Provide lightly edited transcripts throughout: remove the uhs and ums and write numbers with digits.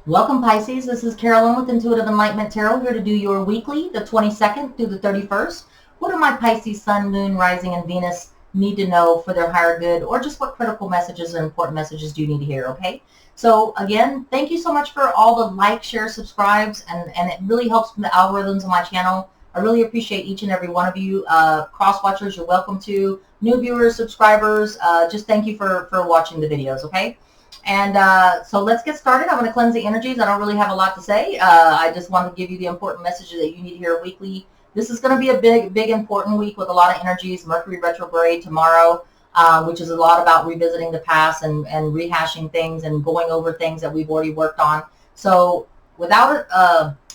Welcome, Pisces. This is Carolyn with Intuitive Enlightenment Tarot, here to do your weekly, the 22nd through the 31st. What do my Pisces Sun, Moon, Rising, and Venus need to know for their higher good, or just what critical messages and important messages do you need to hear, okay? So, again, thank you so much for all the likes, shares, subscribes, and it really helps the algorithms on my channel. I really appreciate each and every one of you. Cross-watchers, you're welcome to. New viewers, subscribers, just thank you for watching the videos, okay? And so let's get started. I'm going to cleanse the energies. I don't really have a lot to say. I just want to give you the important messages that you need to hear weekly. This is going to be a big, important week with a lot of energies. Mercury retrograde tomorrow, which is a lot about revisiting the past and rehashing things and going over things that we've already worked on. So without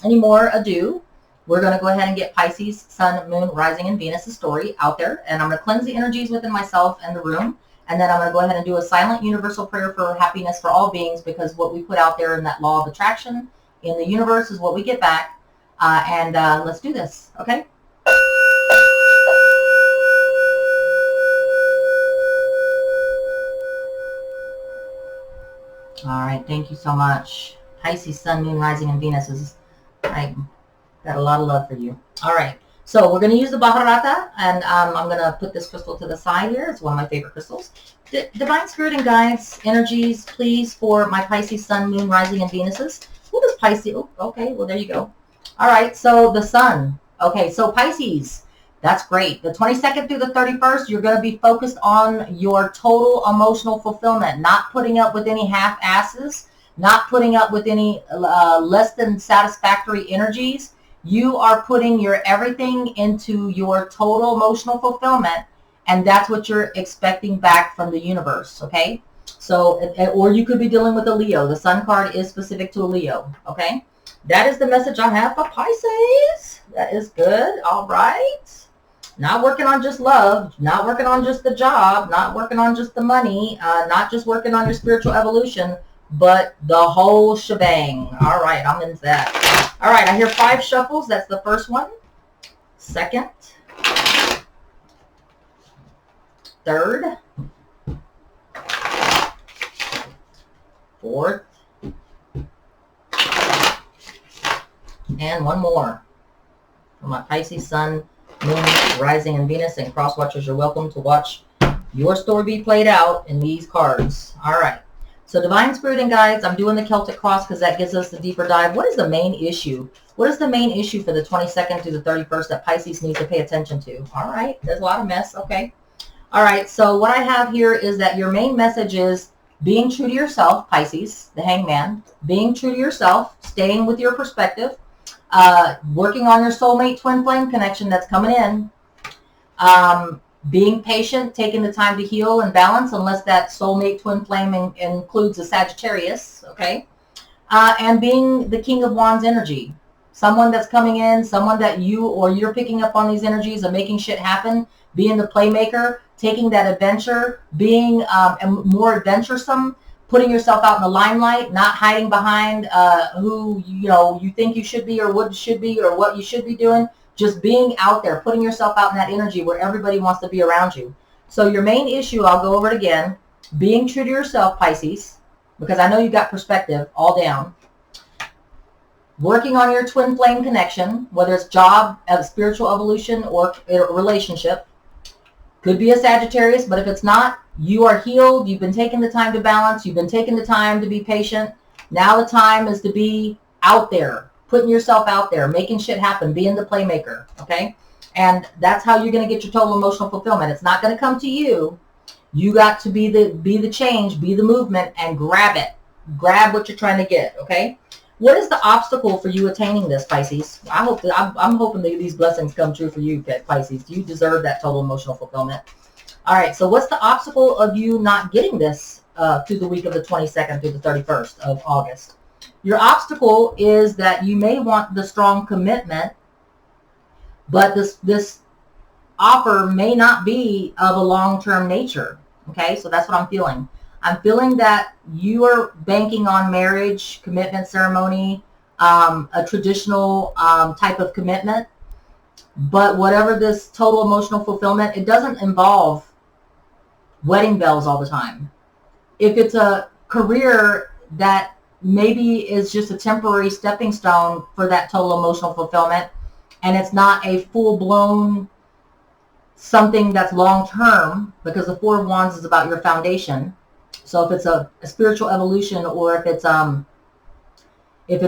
any more ado, we're going to go ahead and get Pisces, Sun, Moon, Rising, and Venus' story out there. And I'm going to cleanse the energies within myself and the room. And then I'm going to go ahead and do a silent universal prayer for happiness for all beings, because what we put out there in that law of attraction in the universe is what we get back. Let's do this, okay? All right, thank you so much. Pisces, Sun, Moon, Rising, and Venus I got a lot of love for you. All right. So we're going to use the Baharata, and I'm going to put this crystal to the side here. It's one of my favorite crystals. Divine Spirit and Guides, energies, please, for my Pisces, Sun, Moon, Rising, and Venuses. What is Pisces? Oh, okay, well, there you go. All right, so the Sun. Okay, so Pisces, that's great. The 22nd through the 31st, you're going to be focused on your total emotional fulfillment, not putting up with any half-asses, not putting up with any less than satisfactory energies. You are putting your everything into your total emotional fulfillment, and that's what you're expecting back from the universe, okay? So, or you could be dealing with a Leo. The Sun card is specific to a Leo, okay? That is the message I have for Pisces. That is good. All right. Not working on just love, not working on just the job, not working on just the money, not just working on your spiritual evolution, but the whole shebang. All right, I'm into that. All right, I hear 5 shuffles. That's the first one. Second. Third. Fourth. And one more. For my Pisces, Sun, Moon, Rising, and Venus, and cross-watchers, you're welcome to watch your story be played out in these cards. All right. So Divine Spirit and Guides, I'm doing the Celtic Cross because that gives us the deeper dive. What is the main issue? What is the main issue for the 22nd through the 31st that Pisces needs to pay attention to? All right, there's a lot of mess. Okay. All right, so what I have here is that your main message is being true to yourself, Pisces, the Hangman, being true to yourself, staying with your perspective, working on your soulmate twin flame connection that's coming in, being patient, taking the time to heal and balance, unless that soulmate twin flame includes a Sagittarius, okay? And being the King of Wands energy. Someone that's coming in, someone that you're picking up on these energies of making shit happen, being the playmaker, taking that adventure, being more adventuresome, putting yourself out in the limelight, not hiding behind who you think you should be or what you should be doing. Just being out there, putting yourself out in that energy where everybody wants to be around you. So your main issue, I'll go over it again, being true to yourself, Pisces, because I know you've got perspective all down. Working on your twin flame connection, whether it's job, spiritual evolution, or a relationship. Could be a Sagittarius, but if it's not, you are healed. You've been taking the time to balance. You've been taking the time to be patient. Now the time is to be out there, putting yourself out there, making shit happen, being the playmaker, okay? And that's how you're going to get your total emotional fulfillment. It's not going to come to you. You got to be the change, be the movement, and grab it. Grab what you're trying to get, okay? What is the obstacle for you attaining this, Pisces? I'm hoping that these blessings come true for you, Pisces. You deserve that total emotional fulfillment. All right, so what's the obstacle of you not getting this through the week of the 22nd through the 31st of August? Your obstacle is that you may want the strong commitment, but this offer may not be of a long-term nature. Okay, so that's what I'm feeling. I'm feeling that you are banking on marriage, commitment ceremony, a traditional type of commitment. But whatever this total emotional fulfillment, it doesn't involve wedding bells all the time. If it's a career that maybe is just a temporary stepping stone for that total emotional fulfillment. And it's not a full-blown something that's long-term, because the Four of Wands is about your foundation. So if it's a spiritual evolution, or if it's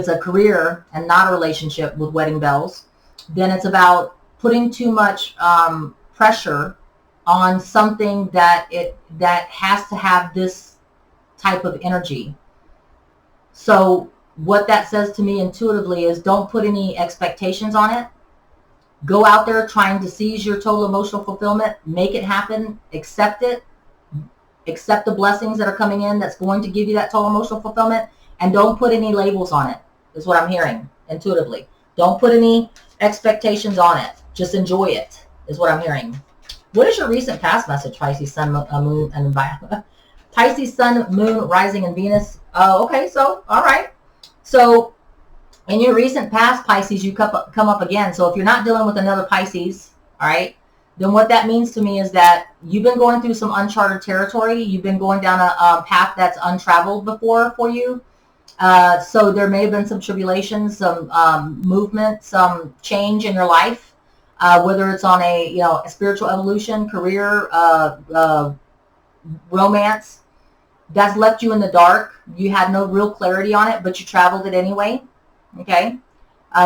a career and not a relationship with wedding bells, then it's about putting too much pressure on something that has to have this type of energy. So what that says to me intuitively is, don't put any expectations on it. Go out there trying to seize your total emotional fulfillment. Make it happen. Accept it. Accept the blessings that are coming in that's going to give you that total emotional fulfillment. And don't put any labels on it, is what I'm hearing intuitively. Don't put any expectations on it. Just enjoy it, is what I'm hearing. What is your recent past message, Pisces, Sun, Moon, and Pisces, Sun, Moon, Rising, and Venus? Okay, so, all right. So, in your recent past, Pisces, you come up again. So if you're not dealing with another Pisces, all right, then what that means to me is that you've been going through some uncharted territory. You've been going down a path that's untraveled before for you. So there may have been some tribulations, some movement, some change in your life, whether it's on a spiritual evolution, career, romance, that's left you in the dark. You had no real clarity on it, but you traveled it anyway. Okay,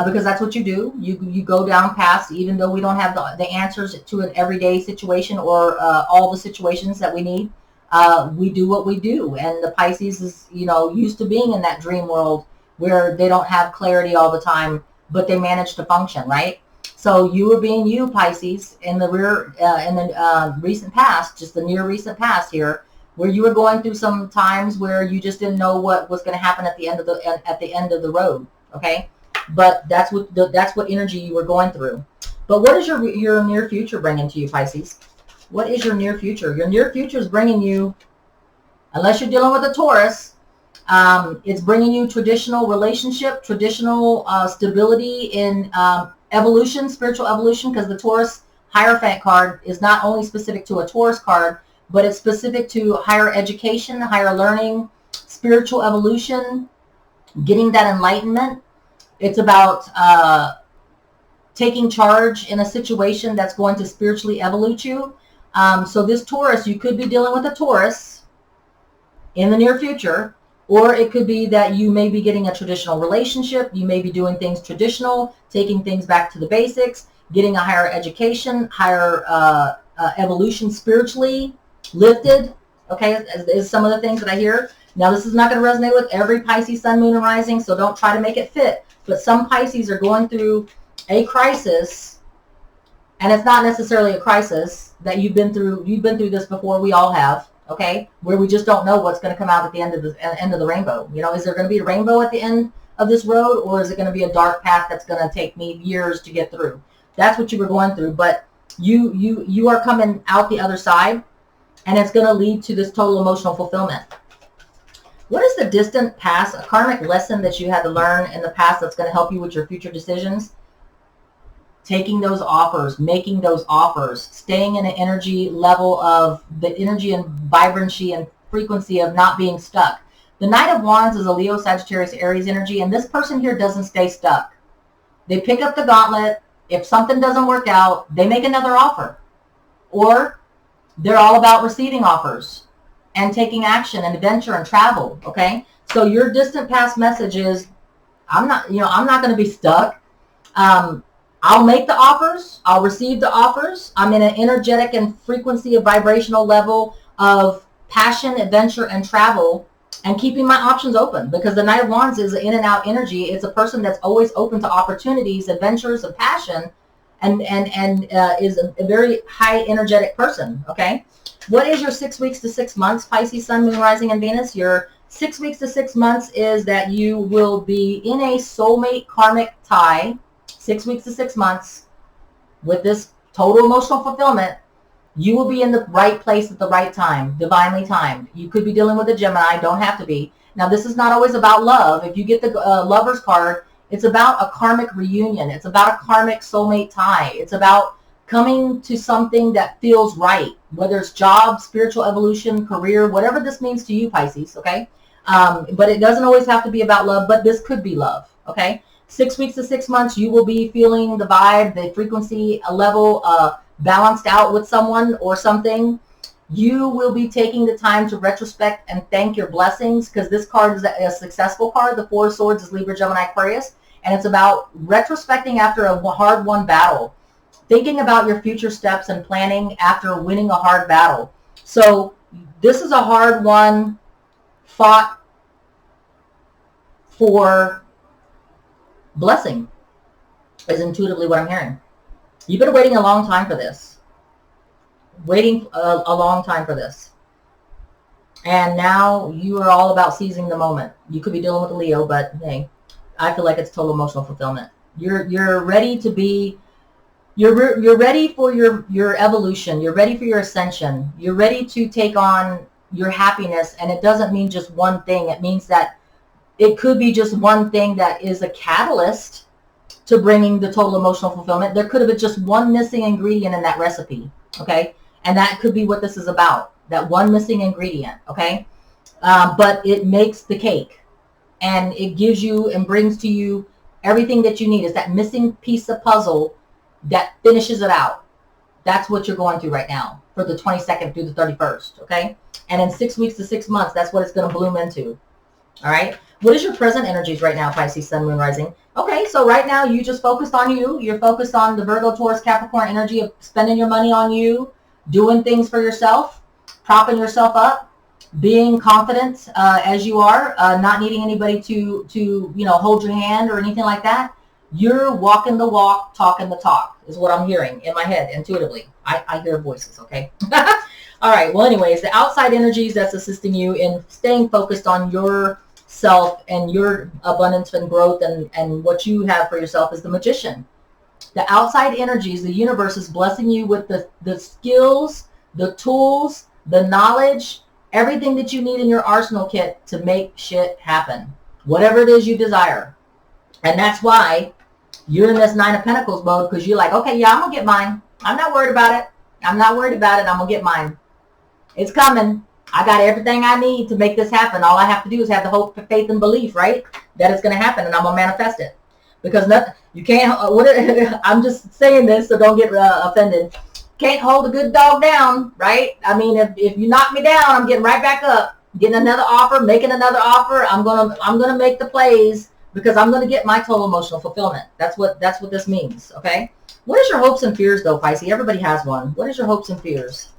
because that's what you do. You go down past, even though we don't have the answers to an everyday situation or all the situations that we need. We do what we do, and the Pisces is used to being in that dream world where they don't have clarity all the time, but they manage to function, right? So you were being you, Pisces, in the recent past, just the near recent past here, where you were going through some times where you just didn't know what was going to happen at the end of the road. Okay, but that's what energy you were going through. But what is your near future bringing to you, Pisces? What is your near future? Your near future is bringing you, unless you're dealing with a Taurus, it's bringing you traditional relationship, traditional stability in evolution, spiritual evolution, because the Taurus Hierophant card is not only specific to a Taurus card, but it's specific to higher education, higher learning, spiritual evolution, getting that enlightenment. It's about taking charge in a situation that's going to spiritually evolve you. So this Taurus, you could be dealing with a Taurus in the near future, or it could be that you may be getting a traditional relationship. You may be doing things traditional, taking things back to the basics, getting a higher education, higher evolution spiritually, lifted. Okay, is some of the things that I hear. Now, this is not going to resonate with every Pisces, Sun, Moon, and Rising, so don't try to make it fit. But some Pisces are going through a crisis, and it's not necessarily a crisis that you've been through. You've been through this before. We all have. Okay, where we just don't know what's going to come out at the end of the rainbow. Is there going to be a rainbow at the end of this road, or is it going to be a dark path that's going to take me years to get through? That's what you were going through, but you are coming out the other side, and it's going to lead to this total emotional fulfillment. What is the distant past, a karmic lesson that you had to learn in the past that's going to help you with your future decisions? Taking those offers, making those offers, staying in an energy level of the energy and vibrancy and frequency of not being stuck. The Knight of Wands is a Leo, Sagittarius, Aries energy, and this person here doesn't stay stuck. They pick up the gauntlet. If something doesn't work out, they make another offer. Or they're all about receiving offers and taking action and adventure and travel, okay? So your distant past message is, I'm not going to be stuck. I'll make the offers. I'll receive the offers. I'm in an energetic and frequency of vibrational level of passion, adventure, and travel, and keeping my options open, because the Knight of Wands is an in and out energy. It's a person that's always open to opportunities, adventures, and passion, and is a very high energetic person, okay? What is your 6 weeks to 6 months, Pisces, Sun, Moon, Rising, and Venus? Your 6 weeks to 6 months is that you will be in a soulmate karmic tie, 6 weeks to 6 months, with this total emotional fulfillment. You will be in the right place at the right time, divinely timed. You could be dealing with a Gemini, don't have to be. Now, this is not always about love. If you get the Lover's card, it's about a karmic reunion. It's about a karmic soulmate tie. It's about coming to something that feels right, whether it's job, spiritual evolution, career, whatever this means to you, Pisces, okay? But it doesn't always have to be about love, but this could be love, okay? 6 weeks to 6 months, you will be feeling the vibe, the frequency, a level balanced out with someone or something. You will be taking the time to retrospect and thank your blessings, because this card is a successful card. The Four of Swords is Libra, Gemini, Aquarius, and it's about retrospecting after a hard-won battle, thinking about your future steps and planning after winning a hard battle. So this is a hard-won, fought for blessing, is intuitively what I'm hearing. You've been waiting a long time for this. Waiting a long time for this. And now you are all about seizing the moment. You could be dealing with a Leo, but hey, I feel like it's total emotional fulfillment. You're ready to be, you're ready for your evolution. You're ready for your ascension. You're ready to take on your happiness. And it doesn't mean just one thing. It means that it could be just one thing that is a catalyst to bringing the total emotional fulfillment. There could have been just one missing ingredient in that recipe, okay? And that could be what this is about, that one missing ingredient, okay? But it makes the cake, and it gives you and brings to you everything that you need. It's that missing piece of puzzle that finishes it out. That's what you're going through right now for the 22nd through the 31st, okay? And in 6 weeks to 6 months, that's what it's going to bloom into, all right? What is your present energies right now, Pisces, Sun, Moon, Rising? Okay, so right now you just focused on you. You're focused on the Virgo, Taurus, Capricorn energy of spending your money on you, doing things for yourself, propping yourself up, being confident as you are, not needing anybody to hold your hand or anything like that. You're walking the walk, talking the talk, is what I'm hearing in my head intuitively. I hear voices, okay? All right, well, anyways, the outside energies that's assisting you in staying focused on yourself and your abundance and growth and what you have for yourself is the Magician. The outside energies, the universe is blessing you with the skills, the tools, the knowledge, everything that you need in your arsenal kit to make shit happen. Whatever it is you desire. And that's why you're in this Nine of Pentacles mode, because you're like, okay, yeah, I'm going to get mine. I'm not worried about it. I'm not worried about it. I'm going to get mine. It's coming. I got everything I need to make this happen. All I have to do is have the hope, faith, and belief, right? That it's going to happen, and I'm going to manifest it. Because you can't, I'm just saying this, so don't get offended. Can't hold a good dog down, right? I mean, if you knock me down, I'm getting right back up, getting another offer, making another offer. I'm gonna make the plays, because I'm gonna get my total emotional fulfillment. That's what this means, okay? What is your hopes and fears, though, Pisces? Everybody has one. What is your hopes and fears?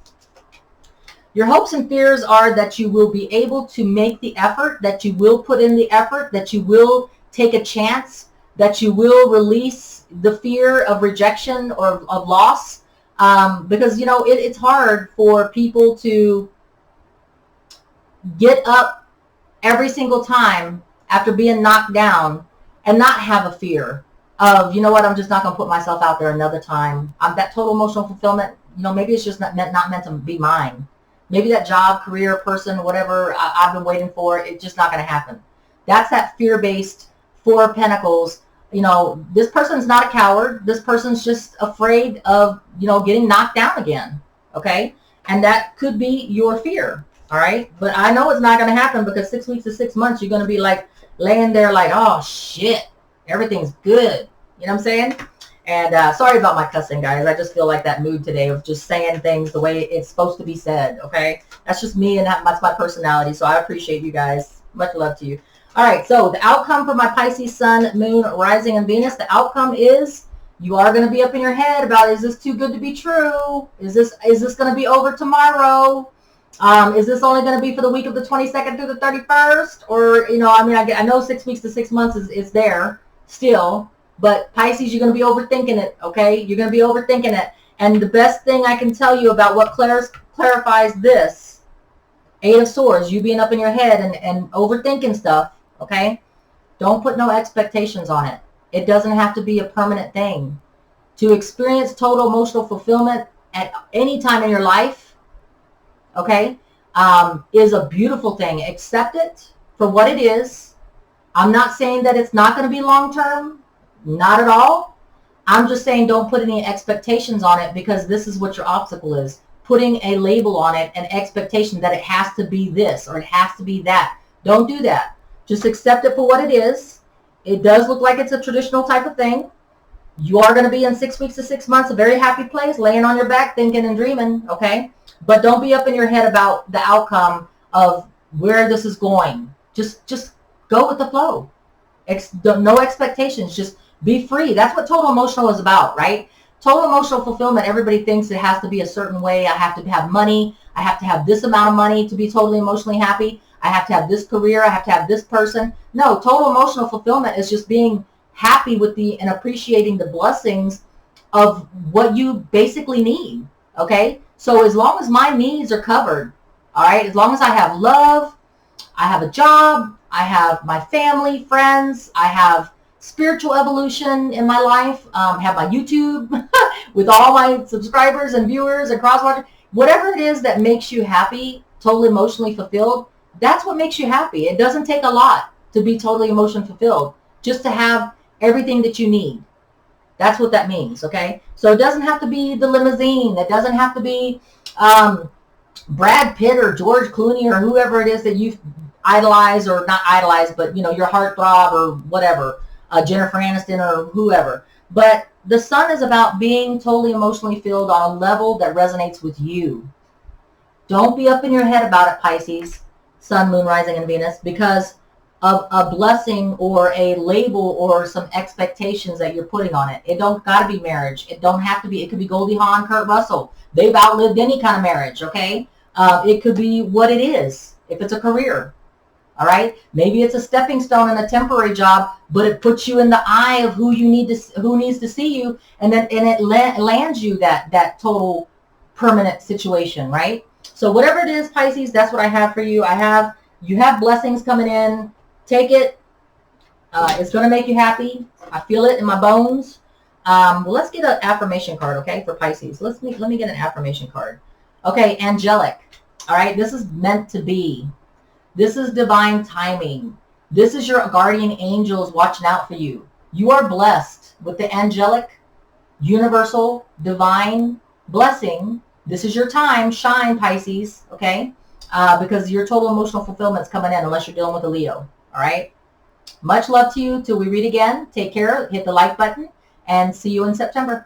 Your hopes and fears are that you will be able to make the effort, that you will put in the effort, that you will take a chance, that you will release the fear of rejection or of loss. Because, it's hard for people to get up every single time after being knocked down and not have a fear of, you know what, I'm just not going to put myself out there another time. That total emotional fulfillment, maybe it's just not meant to be mine. Maybe that job, career, person, whatever I've been waiting for, it's just not going to happen. That's that fear-based Four of Pentacles. This person's not a coward. This person's just afraid of, getting knocked down again. Okay? And that could be your fear. All right? But I know it's not going to happen, because 6 weeks to 6 months, you're going to be like laying there like, oh, shit, everything's good. You know what I'm saying? And sorry about my cussing, guys. I just feel like that mood today of just saying things the way it's supposed to be said. Okay? That's just me, and that's my personality. So I appreciate you guys. Much love to you. All right, so the outcome for my Pisces, Sun, Moon, Rising, and Venus, the outcome is you are going to be up in your head about, is this too good to be true? Is this going to be over tomorrow? Is this only going to be for the week of the 22nd through the 31st? Or, I know 6 weeks to 6 months is there still, but Pisces, you're going to be overthinking it, okay? You're going to be overthinking it. And the best thing I can tell you about what clarifies this, Eight of Swords, you being up in your head and overthinking stuff, okay? Don't put no expectations on it. It doesn't have to be a permanent thing. To experience total emotional fulfillment at any time in your life, okay, is a beautiful thing. Accept it for what it is. I'm not saying that it's not going to be long-term. Not at all. I'm just saying don't put any expectations on it, because this is what your obstacle is. Putting a label on it, an expectation that it has to be this or it has to be that. Don't do that. Just accept it for what it is. It does look like it's a traditional type of thing. You are going to be in 6 weeks to 6 months, a very happy place, laying on your back, thinking and dreaming, okay? But don't be up in your head about the outcome of where this is going. Just go with the flow. No expectations. Just be free. That's what total emotional is about, right? Total emotional fulfillment, everybody thinks it has to be a certain way. I have to have money. I have to have this amount of money to be totally emotionally happy. I have to have this career. I have to have this person. No, total emotional fulfillment is just being happy with and appreciating the blessings of what you basically need, okay? So as long as my needs are covered, all right, as long as I have love, I have a job, I have my family, friends, I have spiritual evolution in my life, have my YouTube with all my subscribers and viewers and cross-watchers, whatever it is that makes you happy, totally emotionally fulfilled, that's what makes you happy. It doesn't take a lot to be totally emotionally fulfilled, just to have everything that you need. That's what that means, okay? So it doesn't have to be the limousine. It doesn't have to be Brad Pitt or George Clooney or whoever it is that you idolize, or not idolize, but you know, your heartthrob or whatever, Jennifer Aniston or whoever. But the sun is about being totally emotionally filled on a level that resonates with you. Don't be up in your head about it, Pisces, sun, moon, rising, and Venus, because of a blessing or a label or some expectations that you're putting on it. It don't got to be marriage. It don't have to be. It could be Goldie Hawn, Kurt Russell. They've outlived any kind of marriage, okay? It could be what it is, if it's a career, all right? Maybe it's a stepping stone and a temporary job, but it puts you in the eye of who needs to see you, and it lands you that total permanent situation, right? So whatever it is, Pisces, that's what I have for you. You have blessings coming in. Take it. It's going to make you happy. I feel it in my bones. Well, let's get an affirmation card, okay, for Pisces. Let me get an affirmation card. Okay, angelic. All right, this is meant to be. This is divine timing. This is your guardian angels watching out for you. You are blessed with the angelic, universal, divine blessing. This is your time. Shine, Pisces, okay? Because your total emotional fulfillment is coming in, unless you're dealing with a Leo. All right. Much love to you till we read again. Take care. Hit the like button and see you in September.